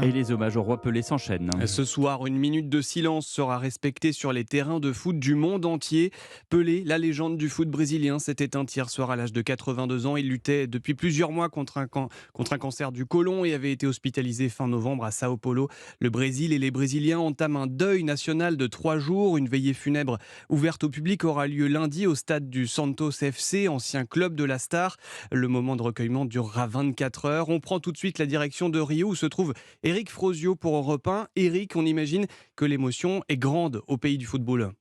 Et les hommages au roi Pelé s'enchaînent. Ce soir, une minute de silence sera respectée sur les terrains de foot du monde entier. Pelé, la légende du foot brésilien, s'est éteint hier soir à l'âge de 82 ans. Il luttait depuis plusieurs mois contre un cancer du côlon et avait été hospitalisé fin novembre à Sao Paulo. Le Brésil et les Brésiliens entament un deuil national de 3 jours. Une veillée funèbre ouverte au public aura lieu lundi au stade du Santos FC, ancien club de la Star. Le moment de recueillement durera 24 heures. On prend tout de suite la direction de Rio où se trouve Éric Frosio pour Europe 1. Éric, on imagine que l'émotion est grande au pays du football.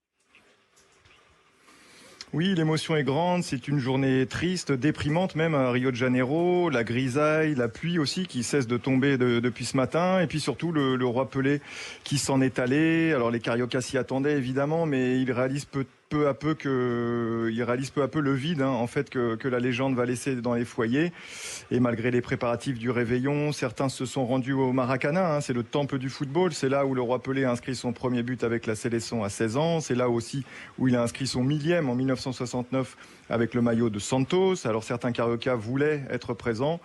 Oui, l'émotion est grande, c'est une journée triste, déprimante même à Rio de Janeiro, la grisaille, la pluie aussi qui cesse de tomber depuis ce matin, et puis surtout le roi Pelé qui s'en est allé. Alors les Cariocas s'y attendaient évidemment, mais ils réalisent peu à peu le vide en fait que la légende va laisser dans les foyers. Et malgré les préparatifs du réveillon, certains se sont rendus au Maracanã, c'est le temple du football, c'est là où le roi Pelé a inscrit son premier but avec la Sélection à 16 ans, c'est là aussi où il a inscrit son millième en 1969 avec le maillot de Santos. Alors certains Cariocas voulaient être présents,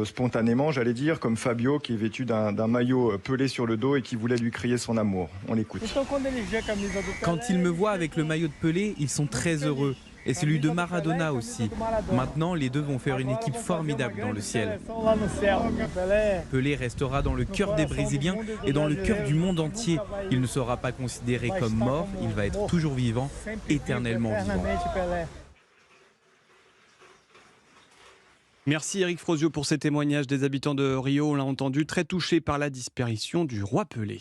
spontanément j'allais dire, comme Fabio qui est vêtu d'un maillot Pelé sur le dos et qui voulait lui crier son amour. On l'écoute. Quand ils me voient avec le maillot de Pelé, ils sont très heureux. Et celui de Maradona aussi. Maintenant, les deux vont faire une équipe formidable dans le ciel. Pelé restera dans le cœur des Brésiliens et dans le cœur du monde entier. Il ne sera pas considéré comme mort, il va être toujours vivant, éternellement vivant. Merci Éric Frosio pour ces témoignages des habitants de Rio. On l'a entendu, très touchés par la disparition du roi Pelé.